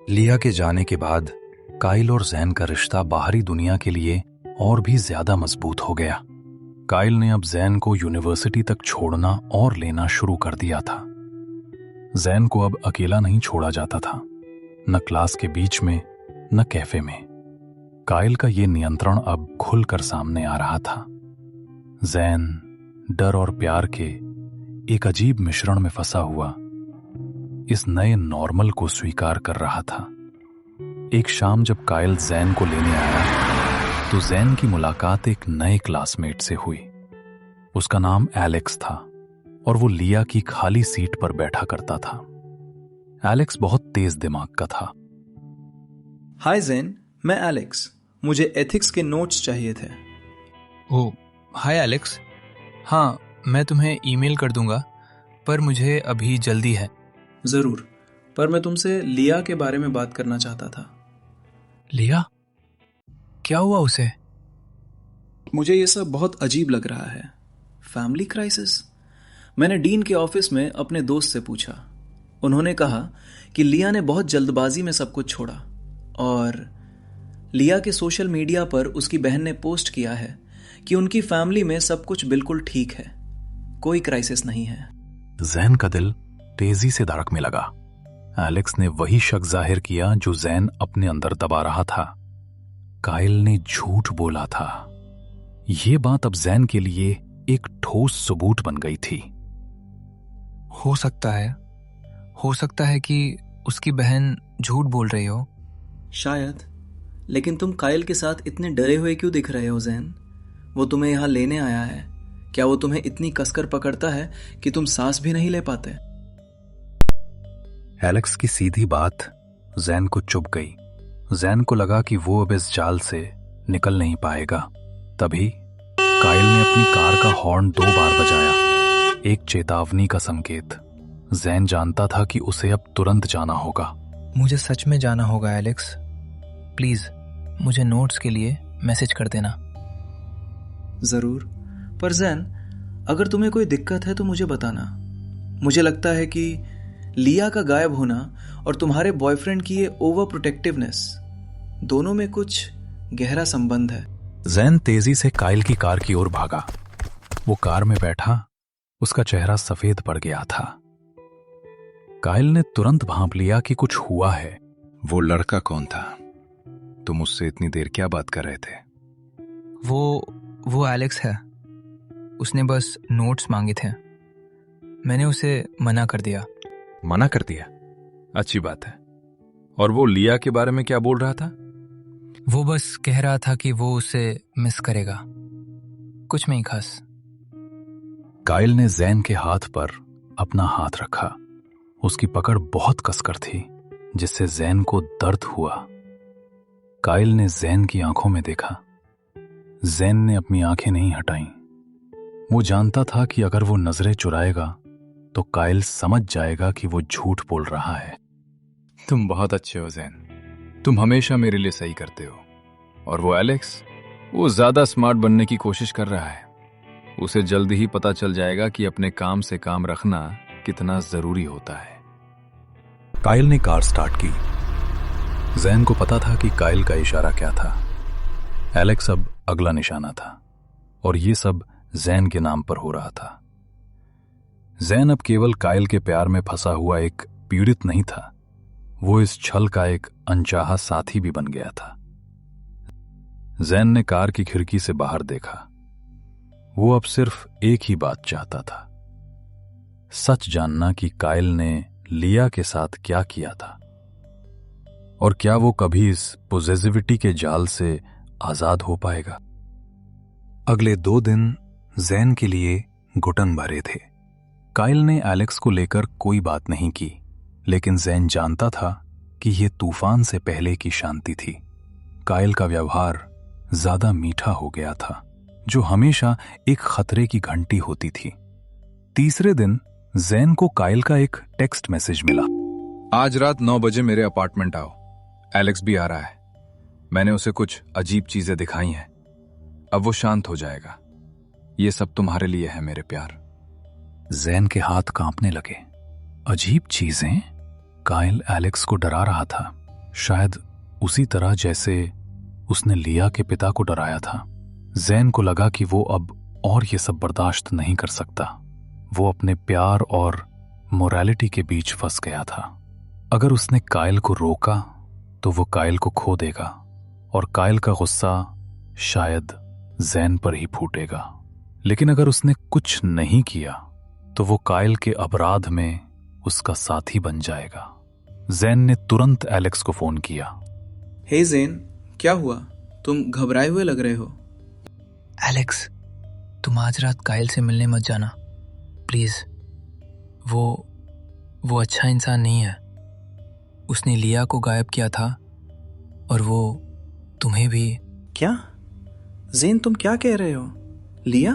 लिया के जाने के बाद काइल और जैन का रिश्ता बाहरी दुनिया के लिए और भी ज्यादा मजबूत हो गया। काइल ने अब जैन को यूनिवर्सिटी तक छोड़ना और लेना शुरू कर दिया था। जैन को अब अकेला नहीं छोड़ा जाता था, न क्लास के बीच में न कैफे में। काइल का ये नियंत्रण अब खुलकर सामने आ रहा था। जैन डर और प्यार के एक अजीब मिश्रण में फंसा हुआ इस नए नॉर्मल को स्वीकार कर रहा था। एक शाम जब काइल जैन को लेने आया तो जैन की मुलाकात एक नए क्लासमेट से हुई। उसका नाम एलेक्स था और वो लिया की खाली सीट पर बैठा करता था। एलेक्स बहुत तेज दिमाग का था। हाय जैन, मैं एलेक्स। मुझे एथिक्स के नोट्स चाहिए थे। ओह, हाय एलेक्स। हाँ, मैं तुम्हें ईमेल कर दूंगा, पर मुझे अभी जल्दी है। जरूर, पर मैं तुमसे लिया के बारे में बात करना चाहता था। लिया? क्या हुआ उसे? मुझे ये सब बहुत अजीब लग रहा है। Family crisis? मैंने डीन के ऑफिस में अपने दोस्त से पूछा। उन्होंने कहा कि लिया ने बहुत जल्दबाजी में सब कुछ छोड़ा और लिया के सोशल मीडिया पर उसकी बहन ने पोस्ट किया है कि उनकी फैमिली में सब कुछ बिल्कुल ठीक है, कोई क्राइसिस नहीं है। जैन का दिल तेजी से धड़कने लगा। एलेक्स ने वही शक जाहिर किया जो जैन अपने अंदर दबा रहा था। काइल ने झूठ बोला था। यह बात अब जैन के लिए एक ठोस सबूत बन गई थी। हो सकता है कि उसकी बहन झूठ बोल रही हो। शायद, लेकिन तुम काइल के साथ इतने डरे हुए क्यों दिख रहे हो जैन? वो तुम्हें यहां लेने आया है। क्या वो तुम्हें इतनी कसकर पकड़ता है कि तुम सांस भी नहीं ले पाते? एलेक्स की सीधी बात जैन को चुभ गई। जैन को लगा कि वो अब इस जाल से निकल नहीं पाएगा। तभी काइल ने अपनी कार का हॉर्न 2 बार बजाया, एक चेतावनी का संकेत। जैन जानता था कि उसे अब तुरंत जाना होगा। मुझे सच में जाना होगा एलेक्स। प्लीज मुझे नोट्स के लिए मैसेज कर देना। जरूर, पर जैन, अगर तुम्हें कोई दिक्कत है तो मुझे बताना। मुझे लगता है कि लिया का गायब होना और तुम्हारे बॉयफ्रेंड की ये ओवर प्रोटेक्टिवनेस, दोनों में कुछ गहरा संबंध है। जैन तेजी से काइल की कार की ओर भागा। वो कार में बैठा, उसका चेहरा सफेद पड़ गया था। काइल ने तुरंत भांप लिया कि कुछ हुआ है। वो लड़का कौन था? तुम उससे इतनी देर क्या बात कर रहे थे? वो एलेक्स है। उसने बस नोट्स मांगे थे। मैंने उसे मना कर दिया। मना कर दिया? अच्छी बात है। और वो लिया के बारे में क्या बोल रहा था? वो बस कह रहा था कि वो उसे मिस करेगा, कुछ नहीं खास। काइल ने जैन के हाथ पर अपना हाथ रखा। उसकी पकड़ बहुत कसकर थी, जिससे जैन को दर्द हुआ। काइल ने जैन की आंखों में देखा। जैन ने अपनी आंखें नहीं हटाईं। वो जानता था कि अगर वो नजरें चुराएगा तो काइल समझ जाएगा कि वो झूठ बोल रहा है। तुम बहुत अच्छे हो जैन, तुम हमेशा मेरे लिए सही करते हो। और वो एलेक्स, वो ज्यादा स्मार्ट बनने की कोशिश कर रहा है। उसे जल्दी ही पता चल जाएगा कि अपने काम से काम रखना कितना जरूरी होता है। काइल ने कार स्टार्ट की। जैन को पता था कि काइल का इशारा क्या था। एलेक्स अब अगला निशाना था और ये सब जैन के नाम पर हो रहा था। जैन अब केवल काइल के प्यार में फंसा हुआ एक पीड़ित नहीं था, वो इस छल का एक अनचाहा साथी भी बन गया था। जैन ने कार की खिड़की से बाहर देखा। वो अब सिर्फ एक ही बात चाहता था, सच जानना कि काइल ने लिया के साथ क्या किया था और क्या वो कभी इस पोजेसिविटी के जाल से आजाद हो पाएगा। अगले 2 दिन जैन के लिए घुटन भरे थे। काइल ने एलेक्स को लेकर कोई बात नहीं की, लेकिन जैन जानता था कि यह तूफान से पहले की शांति थी। काइल का व्यवहार ज्यादा मीठा हो गया था, जो हमेशा एक खतरे की घंटी होती थी। तीसरे दिन जैन को काइल का एक टेक्स्ट मैसेज मिला। आज रात 9 बजे मेरे अपार्टमेंट आओ, एलेक्स भी आ रहा है। मैंने उसे कुछ अजीब चीजें दिखाई हैं। अब वो शांत हो जाएगा। ये सब तुम्हारे लिए है मेरे प्यार। जैन के हाथ कांपने लगे। अजीब चीजें? काइल एलेक्स को डरा रहा था। शायद उसी तरह जैसे उसने लिया के पिता को डराया था। जैन को लगा कि वो अब और ये सब बर्दाश्त नहीं कर सकता। वो अपने प्यार और मोरालिटी के बीच फंस गया था। अगर उसने कायल को रोका तो वो कायल को खो देगा और कायल का गुस्सा शायद जैन पर ही फूटेगा। लेकिन अगर उसने कुछ नहीं किया तो वो कायल के अपराध में उसका साथी बन जाएगा। जैन ने तुरंत एलेक्स को फोन किया। हे ज़ेन, क्या हुआ? तुम घबराए हुए लग रहे हो। एलेक्स, तुम आज रात कायल से मिलने मत जाना प्लीज। वो अच्छा इंसान नहीं है। उसने लिया को गायब किया था और वो तुम्हें भी। क्या? ज़ेन, तुम क्या कह रहे हो? लिया?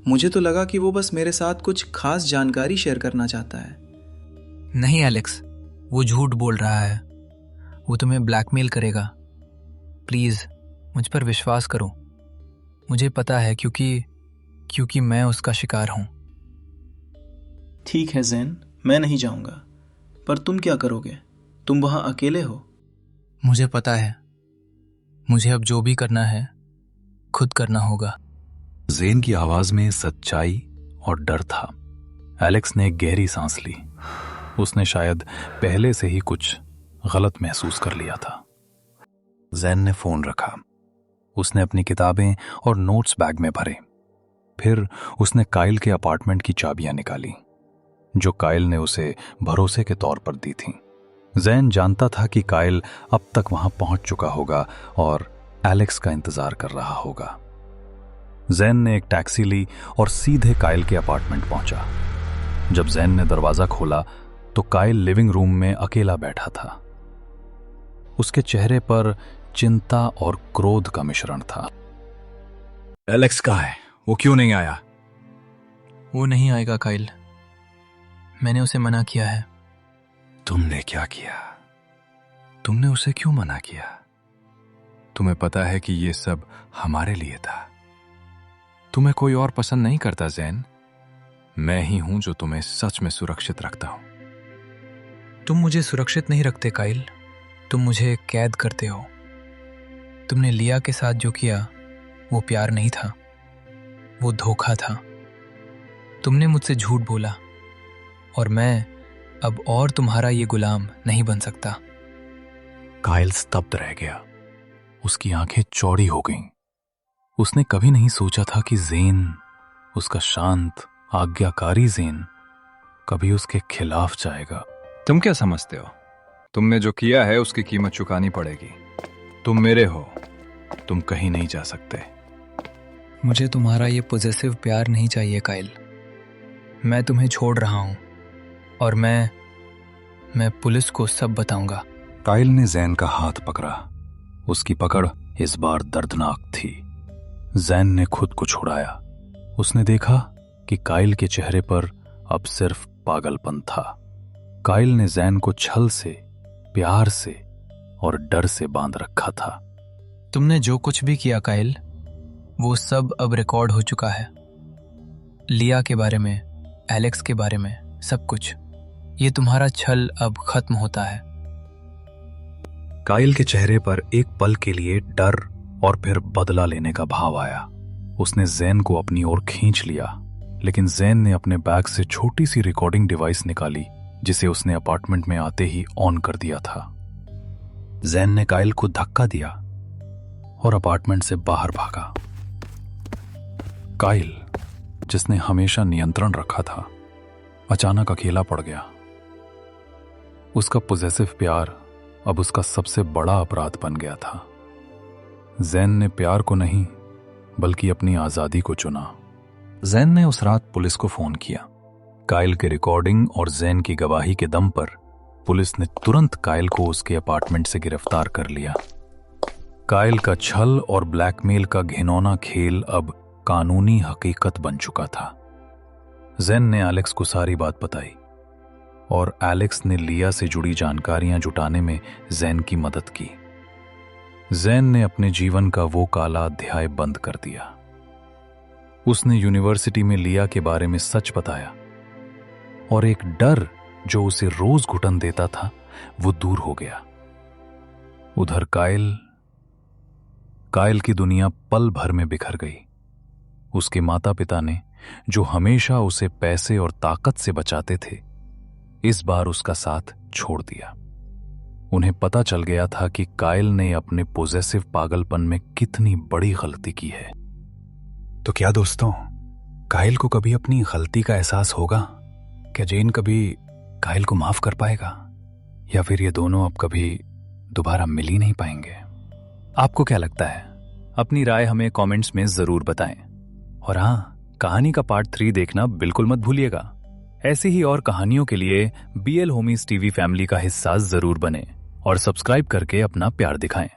मुझे तो लगा कि वो बस मेरे साथ कुछ खास जानकारी शेयर करना चाहता है। नहीं एलेक्स, वो झूठ बोल रहा है। वो तुम्हें ब्लैकमेल करेगा। प्लीज मुझ पर विश्वास करो। मुझे पता है क्योंकि मैं उसका शिकार हूं। ठीक है ज़ेन, मैं नहीं जाऊंगा। पर तुम क्या करोगे? तुम वहां अकेले हो। मुझे पता है। मुझे अब जो भी करना है खुद करना होगा। ज़ेन की आवाज में सच्चाई और डर था। एलेक्स ने एक गहरी सांस ली। उसने शायद पहले से ही कुछ गलत महसूस कर लिया था। ज़ेन ने फोन रखा। उसने अपनी किताबें और नोट्स बैग में भरे। फिर उसने कायल के अपार्टमेंट की चाबियां निकाली जो कायल ने उसे भरोसे के तौर पर दी थी। ज़ेन जानता था कि कायल अब तक वहां पहुंच चुका होगा और एलेक्स का इंतजार कर रहा होगा। ज़ेन ने एक टैक्सी ली और सीधे कायल के अपार्टमेंट पहुंचा। जब ज़ेन ने दरवाजा खोला तो कायल लिविंग रूम में अकेला बैठा था। उसके चेहरे पर चिंता और क्रोध का मिश्रण था। एलेक्स कहाँ है? वो क्यों नहीं आया? वो नहीं आएगा कायल। मैंने उसे मना किया है। तुमने क्या किया? तुमने उसे क्यों मना किया? तुम्हें पता है कि ये सब हमारे लिए था। तुम्हें कोई और पसंद नहीं करता ज़ेन। मैं ही हूं जो तुम्हें सच में सुरक्षित रखता हूं। तुम मुझे सुरक्षित नहीं रखते कायल। तुम मुझे कैद करते हो। तुमने लिया के साथ जो किया वो प्यार नहीं था, वो धोखा था। तुमने मुझसे झूठ बोला और मैं अब और तुम्हारा ये गुलाम नहीं बन सकता। कायल स्तब्ध रह गया। उसकी आंखें चौड़ी हो गईं। उसने कभी नहीं सोचा था कि ज़ेन, उसका शांत आज्ञाकारी ज़ेन, कभी उसके खिलाफ जाएगा। तुम क्या समझते हो? तुमने जो किया है उसकी कीमत चुकानी पड़ेगी। तुम मेरे हो। तुम कहीं नहीं जा सकते। मुझे तुम्हारा ये पॉजेसिव प्यार नहीं चाहिए कायल। मैं तुम्हें छोड़ रहा हूं और मैं पुलिस को सब बताऊंगा। कायल ने ज़ेन का हाथ पकड़ा। उसकी पकड़ इस बार दर्दनाक थी। ज़ेन ने खुद को छुड़ाया। उसने देखा कि कायल के चेहरे पर अब सिर्फ पागलपन था। कायल ने ज़ेन को छल से, प्यार से और डर से बांध रखा था। तुमने जो कुछ भी किया कायल, वो सब अब रिकॉर्ड हो चुका है। लिया के बारे में, एलेक्स के बारे में, सब कुछ। ये तुम्हारा छल अब खत्म होता है। कायल के चेहरे पर एक पल के लिए डर और फिर बदला लेने का भाव आया। उसने ज़ेन को अपनी ओर खींच लिया, लेकिन ज़ेन ने अपने बैग से छोटी सी रिकॉर्डिंग डिवाइस निकाली जिसे उसने अपार्टमेंट में आते ही ऑन कर दिया था। ज़ेन ने कायल को धक्का दिया और अपार्टमेंट से बाहर भागा। कायल, जिसने हमेशा नियंत्रण रखा था, अचानक अकेला पड़ गया। उसका पॉजेसिव प्यार अब उसका सबसे बड़ा अपराध बन गया था। ज़ेन ने प्यार को नहीं बल्कि अपनी आजादी को चुना। ज़ेन ने उस रात पुलिस को फोन किया। कायल के रिकॉर्डिंग और ज़ेन की गवाही के दम पर पुलिस ने तुरंत कायल को उसके अपार्टमेंट से गिरफ्तार कर लिया। कायल का छल और ब्लैकमेल का घिनौना खेल अब कानूनी हकीकत बन चुका था। ज़ेन ने एलेक्स को सारी बात बताई और एलेक्स ने लिया से जुड़ी जानकारियां जुटाने में ज़ेन की मदद की। ज़ेन ने अपने जीवन का वो काला अध्याय बंद कर दिया। उसने यूनिवर्सिटी में लिया के बारे में सच बताया और एक डर जो उसे रोज घुटन देता था वो दूर हो गया। उधर कायल की दुनिया पल भर में बिखर गई। उसके माता पिता ने, जो हमेशा उसे पैसे और ताकत से बचाते थे, इस बार उसका साथ छोड़ दिया। उन्हें पता चल गया था कि कायल ने अपने पोजेसिव पागलपन में कितनी बड़ी गलती की है। तो क्या दोस्तों, कायल को कभी अपनी गलती का एहसास होगा? क्या जेन कभी कायल को माफ कर पाएगा, या फिर ये दोनों अब कभी दोबारा मिल ही नहीं पाएंगे? आपको क्या लगता है? अपनी राय हमें कमेंट्स में जरूर बताएं। और हाँ, कहानी का पार्ट 3 देखना बिल्कुल मत भूलिएगा। ऐसी ही और कहानियों के लिए BL होमीज टीवी फैमिली का हिस्सा जरूर बने और सब्सक्राइब करके अपना प्यार दिखाएं।